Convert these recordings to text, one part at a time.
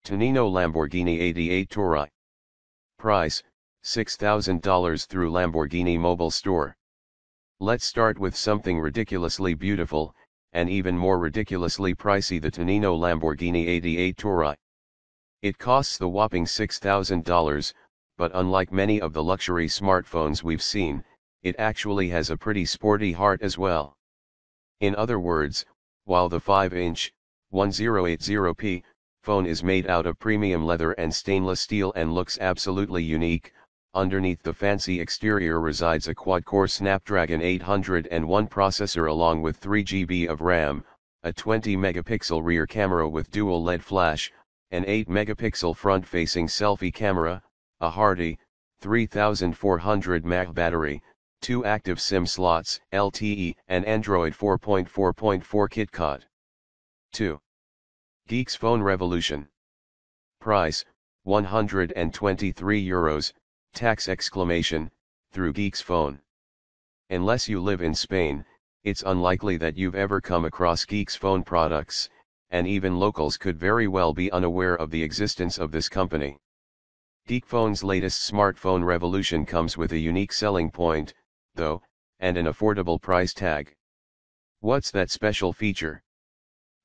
Tanino Lamborghini 88 Tauri. Price, $6,000 through Lamborghini mobile store. Let's start with something ridiculously beautiful, and even more ridiculously pricey, the Tanino Lamborghini 88 Tauri. It costs the whopping $6,000, but unlike many of the luxury smartphones we've seen, it actually has a pretty sporty heart as well. In other words, while the 5-inch, 1080p, phone is made out of premium leather and stainless steel and looks absolutely unique, underneath the fancy exterior resides a quad-core Snapdragon 801 processor along with 3 GB of RAM, a 20-megapixel rear camera with dual LED flash, an 8-megapixel front-facing selfie camera, a hardy, 3400 mAh battery, 2 active SIM slots, LTE, and Android 4.4.4 KitKat. 2. Geeksphone Revolution. Price, €123, tax exclamation, through Geeksphone. Unless you live in Spain, it's unlikely that you've ever come across Geeksphone products, and even locals could very well be unaware of the existence of this company. Geekphone's latest smartphone revolution comes with a unique selling point, though, and an affordable price tag. What's that special feature?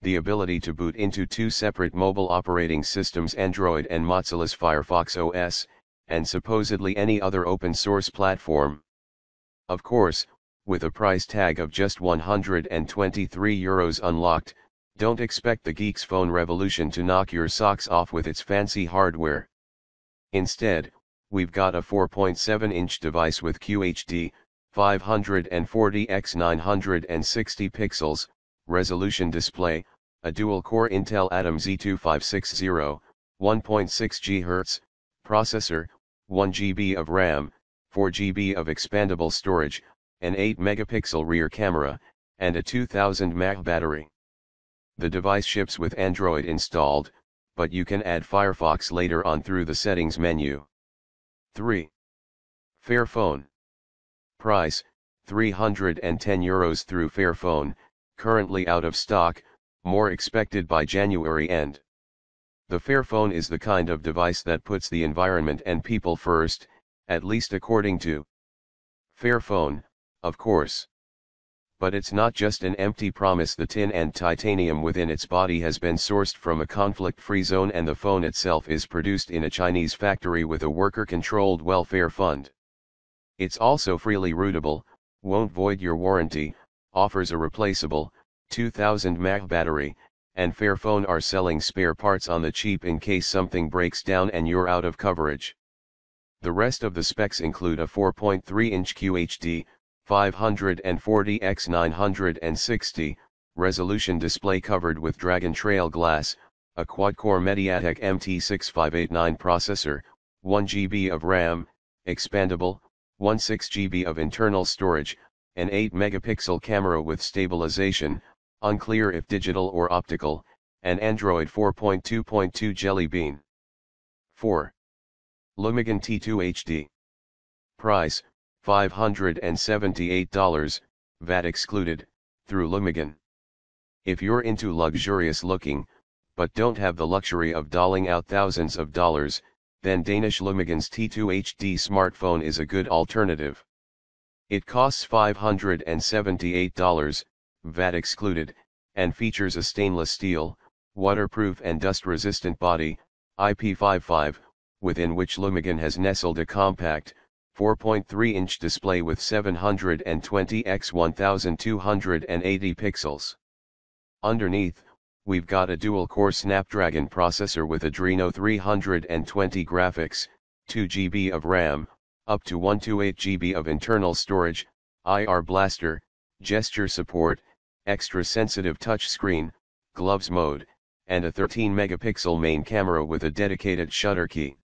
The ability to boot into 2 separate mobile operating systems, Android and Mozilla's Firefox OS, and supposedly any other open-source platform. Of course, with a price tag of just €123 unlocked, don't expect the Geeksphone Revolution to knock your socks off with its fancy hardware. Instead, we've got a 4.7-inch device with QHD, 540 x 960 pixels, resolution display, a dual-core Intel Atom Z2560, 1.6 GHz, processor, 1 GB of RAM, 4 GB of expandable storage, an 8-megapixel rear camera, and a 2000 mAh battery. The device ships with Android installed, but you can add Firefox later on through the settings menu. 3. Fairphone. Price, €310 through Fairphone, currently out of stock, more expected by January end. The Fairphone is the kind of device that puts the environment and people first, at least according to Fairphone, of course. But it's not just an empty promise. The tin and titanium within its body has been sourced from a conflict-free zone, and the phone itself is produced in a Chinese factory with a worker-controlled welfare fund. It's also freely rootable, won't void your warranty, offers a replaceable, 2000 mAh battery, and Fairphone are selling spare parts on the cheap in case something breaks down and you're out of coverage. The rest of the specs include a 4.3-inch QHD, 540 x 960, resolution display covered with Dragon Trail glass, a quad-core MediaTek MT6589 processor, 1 GB of RAM, expandable, 16 GB of internal storage, an 8-megapixel camera with stabilization, unclear if digital or optical, and Android 4.2.2 Jelly Bean. 4. Lumigon T2 HD. Price, $578, VAT excluded, through Lumigon. If you're into luxurious looking, but don't have the luxury of dolling out thousands of dollars, then Danish Lumigon's T2 HD smartphone is a good alternative. It costs $578, VAT excluded, and features a stainless steel, waterproof and dust-resistant body, IP55, within which Lumigon has nestled a compact, 4.3-inch display with 720 x 1280 pixels. Underneath, we've got a dual-core Snapdragon processor with Adreno 320 graphics, 2 GB of RAM, up to 128 GB of internal storage, IR blaster, gesture support, extra-sensitive touchscreen, gloves mode, and a 13-megapixel main camera with a dedicated shutter key.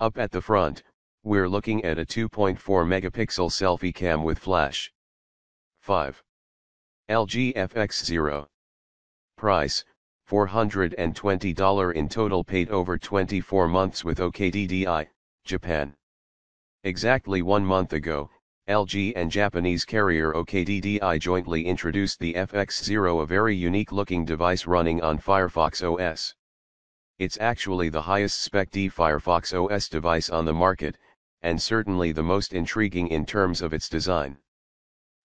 Up at the front, we're looking at a 2.4-megapixel selfie cam with flash. 5. LG Fx0. Price, $420 in total, paid over 24 months with KDDI, Japan. Exactly 1 month ago, LG and Japanese carrier KDDI jointly introduced the Fx0, a very unique looking device running on Firefox OS. It's actually the highest spec Firefox OS device on the market, and certainly the most intriguing in terms of its design.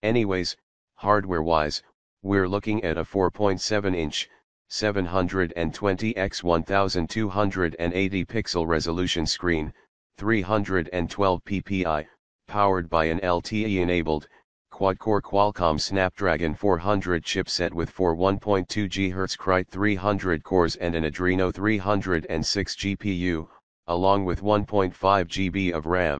Anyways, hardware-wise, we're looking at a 4.7-inch, 720 x 1280 pixel resolution screen, 312 ppi, powered by an LTE-enabled, quad-core Qualcomm Snapdragon 400 chipset with 4 1.2 GHz Cryte 300 cores and an Adreno 306 GPU, along with 1.5 GB of RAM.